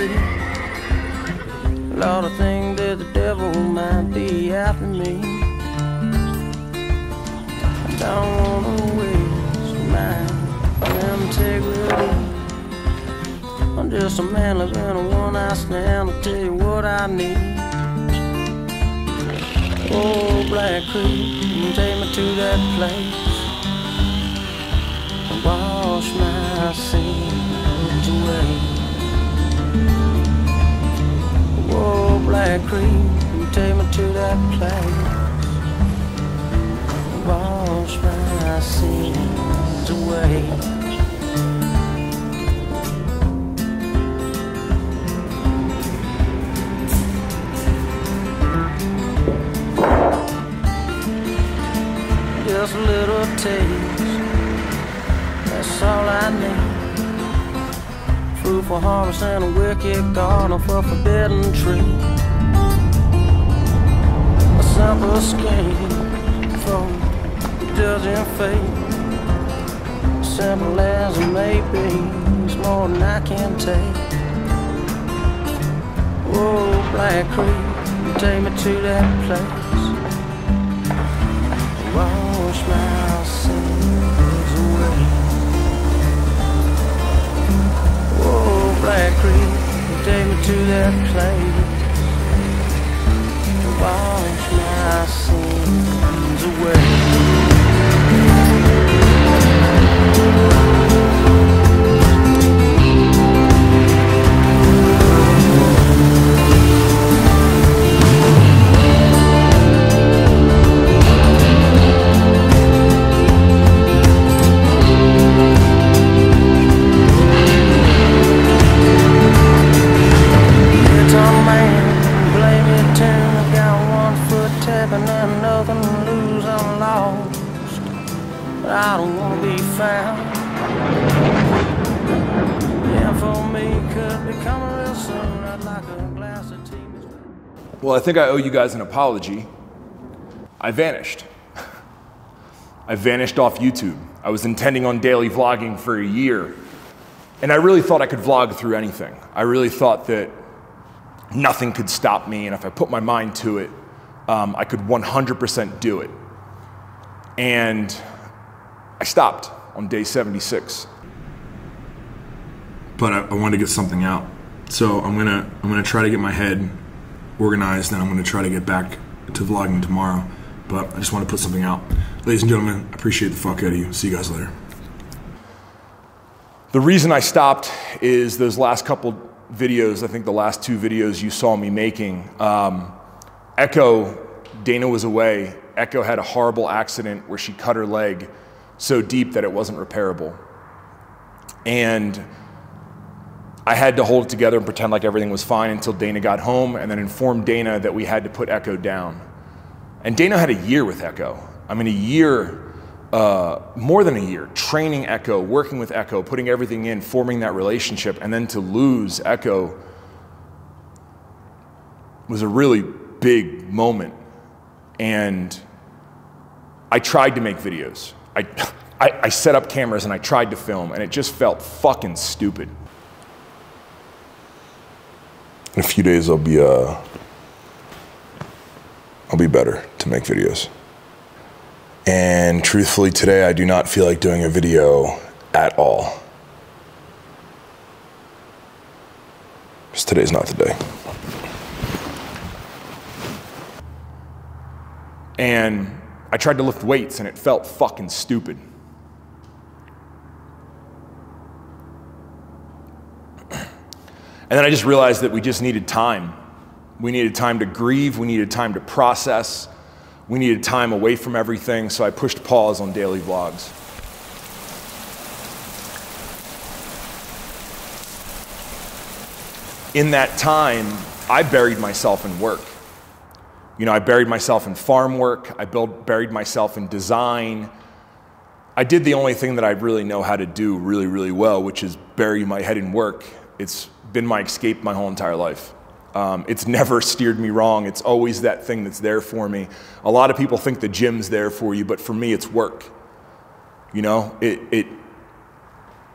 see. Lord, I think that the devil might be after me. I don't wanna waste my integrity. I'm just a man living a one-night stand. I'll tell you what I need. Oh, Black Creek, take me to that place and wash my sins away. Oh, Black Creek, take me to that place and wash my sins away. Just a little taste, that's all I need. Fruit for harvest and a wicked garden for a forbidden tree. A simple scheme from judging fate. Simple as it may be, it's more than I can take. Oh, Black Creek, take me to that place. Wash my sins away. Oh, Black Creek, take me to that place. Wash my sins away. I don't want to be found. Yeah, for me, could be coming real soon. I'd like a glass of tea. Well, I think I owe you guys an apology. I vanished. I vanished off YouTube. I was intending on daily vlogging for a year, and I really thought I could vlog through anything. I really thought that nothing could stop me, and if I put my mind to it, I could 100% do it. And I stopped on day 76. But I wanted to get something out. So I'm gonna try to get my head organized, and I'm gonna try to get back to vlogging tomorrow. But I just want to put something out. Ladies and gentlemen, I appreciate the fuck out of you. See you guys later. The reason I stopped is those last couple videos, I think the last 2 videos you saw me making. Echo, Dana was away. Echo had a horrible accident where she cut her leg so deep that it wasn't repairable. And I had to hold it together and pretend like everything was fine until Dana got home, and then informed Dana that we had to put Echo down. And Dana had a year with Echo. I mean, a year, more than a year, training Echo, working with Echo, putting everything in, forming that relationship, and then to lose Echo was a really big moment. And I tried to make videos. I set up cameras and I tried to film, and it just felt fucking stupid. In a few days, I'll be better to make videos. And truthfully, today I do not feel like doing a video at all. Because today's not the day. And I tried to lift weights and it felt fucking stupid. And then I just realized that we just needed time. We needed time to grieve, we needed time to process, we needed time away from everything, so I pushed pause on daily vlogs. In that time, I buried myself in work. You know, I buried myself in farm work, I buried myself in design. I did the only thing that I really know how to do really, really well, which is bury my head in work. It's been my escape my whole entire life. It's never steered me wrong. It's always that thing that's there for me. A lot of people think the gym's there for you, but for me, it's work. You know, it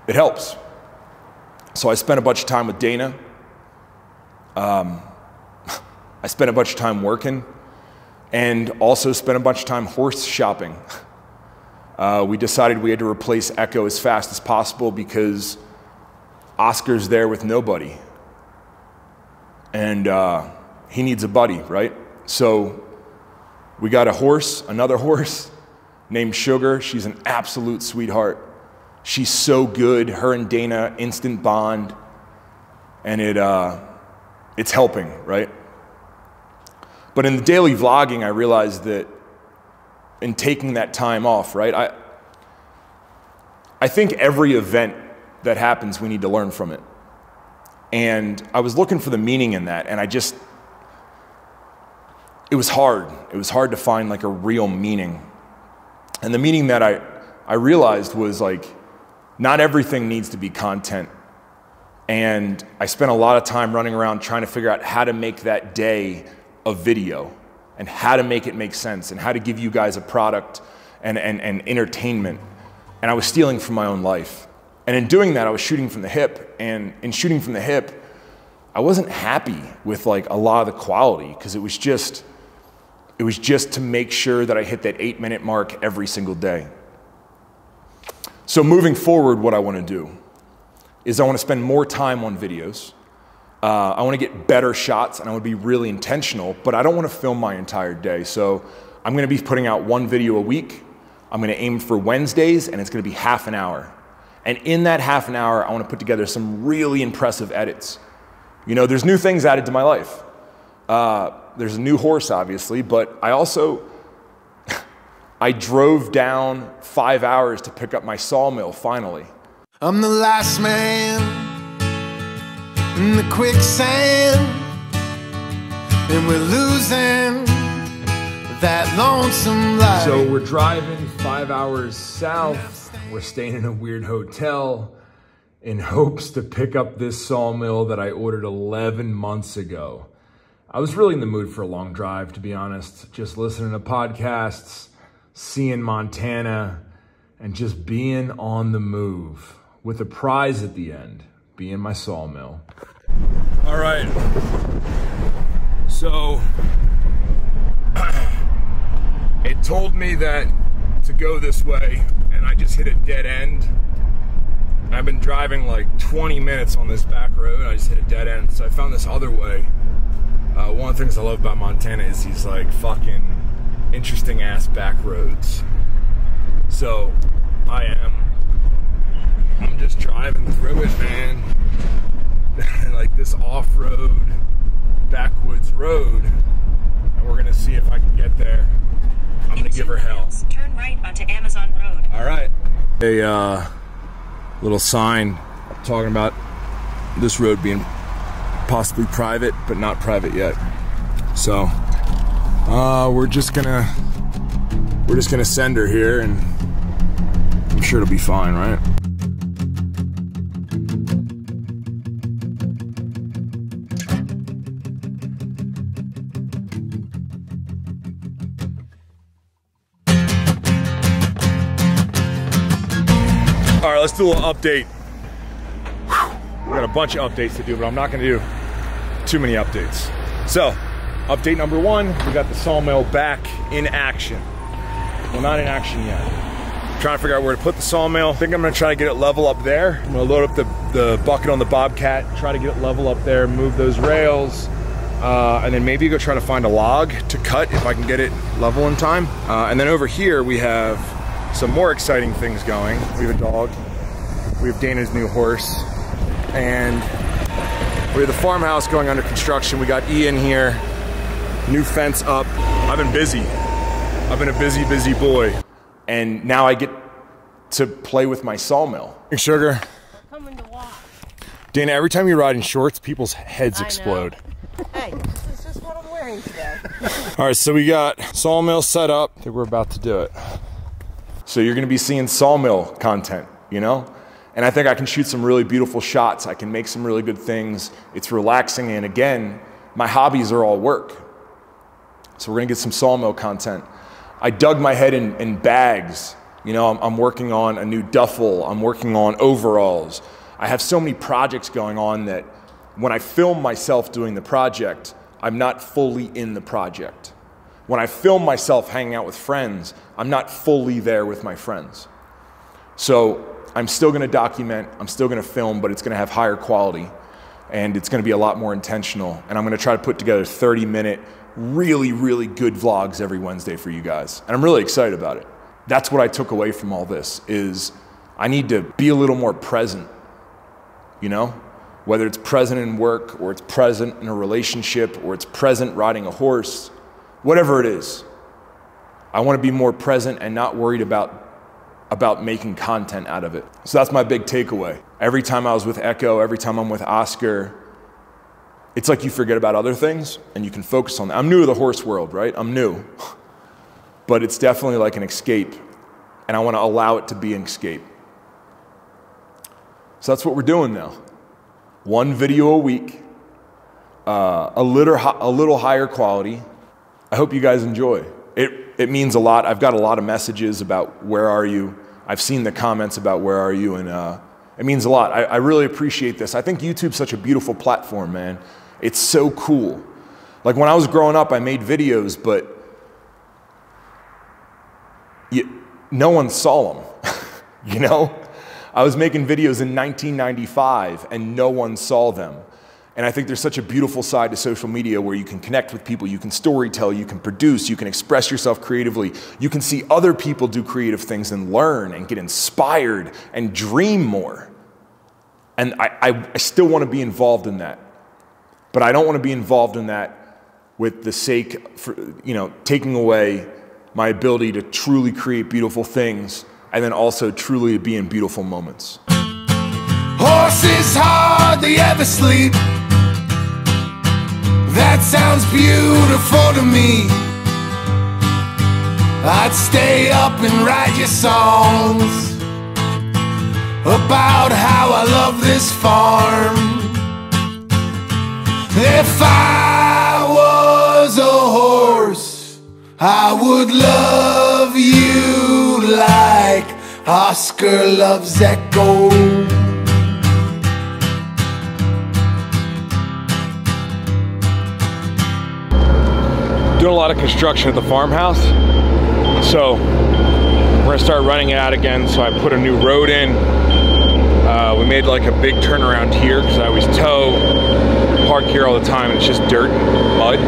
helps. So I spent a bunch of time with Dana. I spent a bunch of time working and also spent a bunch of time horse shopping. We decided we had to replace Echo as fast as possible because Oscar's there with nobody. And he needs a buddy, right? So we got a horse, another horse named Sugar. She's an absolute sweetheart. She's so good. Her and Dana, instant bond. And it's helping, right? But in the daily vlogging, I realized that in taking that time off, right? I think every event that happens, we need to learn from it. And I was looking for the meaning in that, and it was hard. It was hard to find like a real meaning. And the meaning that I realized was like, not everything needs to be content. And I spent a lot of time running around trying to figure out how to make that day a video and how to make it make sense and how to give you guys a product and entertainment. And I was stealing from my own life. And in doing that, I was shooting from the hip. And in shooting from the hip, I wasn't happy with like a lot of the quality because it was just to make sure that I hit that 8-minute mark every single day. So moving forward, what I want to do is I want to spend more time on videos. I want to get better shots and I want to be really intentional, but I don't want to film my entire day. So I'm going to be putting out one video a week. I'm going to aim for Wednesdays and it's going to be half an hour. And in that half an hour, I want to put together some really impressive edits. You know, there's new things added to my life. There's a new horse, obviously, but I drove down 5 hours to pick up my sawmill, finally. I'm the last man in the quicksand, and we're losing that lonesome life. So we're driving 5 hours south. We're staying in a weird hotel in hopes to pick up this sawmill that I ordered 11 months ago. I was really in the mood for a long drive, to be honest. Just listening to podcasts, seeing Montana, and just being on the move with a prize at the end, being my sawmill. All right. So it told me that to go this way, and I just hit a dead end. I've been driving like 20 minutes on this back road, and I just hit a dead end. So I found this other way. One of the things I love about Montana is these like fucking interesting ass back roads. So I'm just driving through it, man. Like this off-road, backwoods road, and we're gonna see if I can get there. I'm gonna give her hell. Turn right onto Amazon Road. All right. A little sign talking about this road being possibly private, but not private yet. So we're just gonna send her here, and I'm sure it'll be fine, right? All right, let's do a little update. We got a bunch of updates to do, but I'm not gonna do too many updates. So, update number one, we got the sawmill back in action. Well, not in action yet. Trying to figure out where to put the sawmill. I think I'm gonna try to get it level up there. I'm gonna load up the bucket on the Bobcat, try to get it level up there, move those rails, and then maybe go try to find a log to cut if I can get it level in time. And then over here, we have some more exciting things going. We have a dog, we have Dana's new horse, and we have the farmhouse going under construction. We got Ian here, new fence up. I've been busy. I've been a busy, busy boy. And now I get to play with my sawmill. Sugar. Coming to walk. Dana, every time you ride in shorts, people's heads explode. Hey, this is just what I'm wearing today. All right, so we got sawmill set up. I think we're about to do it. So you're gonna be seeing sawmill content, you know? And I think I can shoot some really beautiful shots. I can make some really good things. It's relaxing, and again, my hobbies are all work. So we're gonna get some sawmill content. I dug my head in bags. You know, I'm working on a new duffel. I'm working on overalls. I have so many projects going on that When I film myself doing the project, I'm not fully in the project. When I film myself hanging out with friends, I'm not fully there with my friends. So I'm still gonna document, I'm still gonna film, but it's gonna have higher quality and it's gonna be a lot more intentional. And I'm gonna try to put together 30-minute, really, really good vlogs every Wednesday for you guys. And I'm really excited about it. That's what I took away from all this, is I need to be a little more present, you know? Whether it's present in work, or it's present in a relationship, or it's present riding a horse, whatever it is. I wanna be more present and not worried about making content out of it. So that's my big takeaway. Every time I was with Echo, every time I'm with Oscar, it's like you forget about other things and you can focus on that. I'm new to the horse world, right? I'm new. But it's definitely like an escape, and I want to allow it to be an escape. So that's what we're doing now. 1 video a week, a little higher quality. I hope you guys enjoy. It means a lot. I've got a lot of messages about where are you. I've seen the comments about where are you, and it means a lot. I really appreciate this. I think YouTube's such a beautiful platform, man. It's so cool. Like when I was growing up, I made videos, but no one saw them, you know? I was making videos in 1995 and no one saw them. And I think there's such a beautiful side to social media where you can connect with people, you can storytell, you can produce, you can express yourself creatively. You can see other people do creative things and learn and get inspired and dream more. And I still want to be involved in that. But I don't want to be involved in that with the sake for, you know, taking away my ability to truly create beautiful things and then also truly be in beautiful moments. Horses hardly ever sleep. That sounds beautiful to me. I'd stay up and write you songs about how I love this farm. If I was a horse, I would love you like Oscar loves Echo. Doing a lot of construction at the farmhouse, so we're gonna start running it out again. So I put a new road in. We made like a big turnaround here because I always park here all the time and it's just dirt and mud.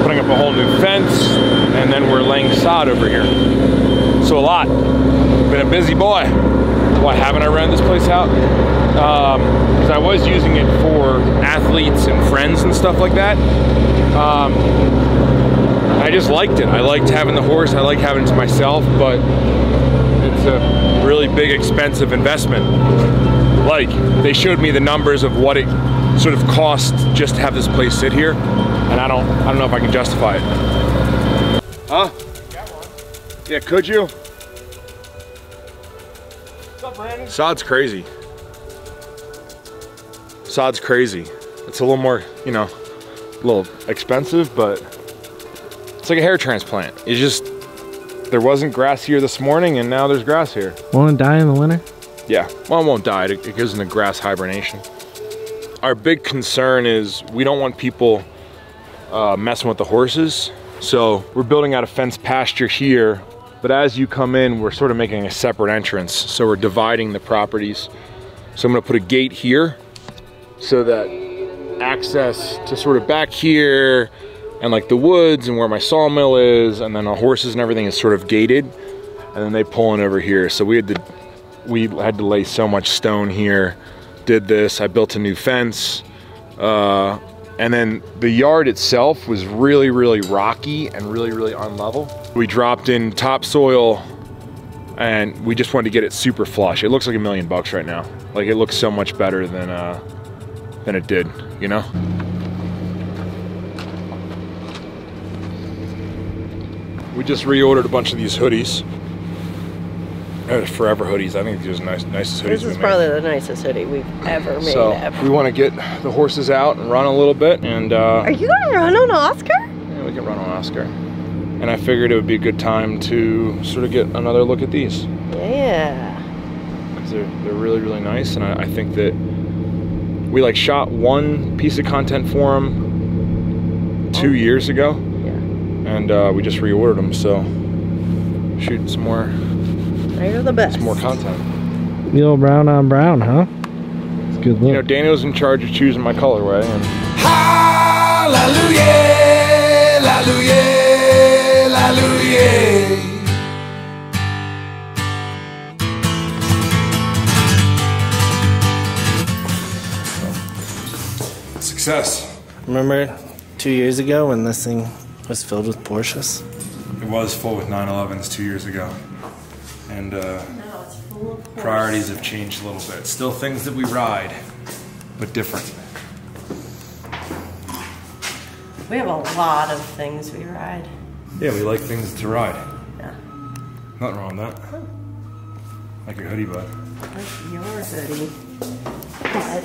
Putting up a whole new fence, and then we're laying sod over here. So a lot. Been a busy boy. Why haven't I rented this place out? Because I was using it for athletes and friends and stuff like that. I just liked it. I liked having the horse. I like having it to myself, but it's a really big, expensive investment. Like, they showed me the numbers of what it sort of cost just to have this place sit here, and I don't know if I can justify it. Huh? Yeah, could you? What's up, Brandon? Sod's crazy. Sod's crazy. It's a little more, you know, a little expensive, but it's like a hair transplant. It's just, there wasn't grass here this morning and now there's grass here. Won't it die in the winter? Yeah, well, it won't die. It goes into grass hibernation. Our big concern is we don't want people messing with the horses. So we're building out a fenced pasture here, but as you come in, we're sort of making a separate entrance. So we're dividing the properties. So I'm gonna put a gate here so that access to sort of back here and like the woods and where my sawmill is, and then the horses and everything is sort of gated, and then they pull in over here. So we had to lay so much stone here. Did this, I built a new fence, and then the yard itself was really, really rocky and really, really unlevel. We dropped in topsoil and we just wanted to get it super flush. It looks like $1 million right now. Like, it looks so much better than it did, you know? We just reordered a bunch of these hoodies. Forever hoodies. I think these are nicest hoodies. This is probably the nicest hoodie we've ever made. So we want to get the horses out and run a little bit. And are you gonna run on Oscar? Yeah, we can run on Oscar. And I figured it would be a good time to sort of get another look at these. Yeah. Because they're really, really nice, and I think that We like shot one piece of content for them 2 years ago. Yeah. And we just reordered them, so shoot some more. They're the best. Some more content. The old brown on brown, huh? It's a good look. You know, Daniel's in charge of choosing my colorway. And Hallelujah, hallelujah, hallelujah. success. Remember 2 years ago when this thing was filled with Porsches? It was full with 911s 2 years ago. And priorities have changed a little bit. Still things that we ride, but different. We have a lot of things we ride. Yeah, we like things to ride. Yeah. Nothing wrong with that. Like your hoodie, bud. Like your hoodie. Bud.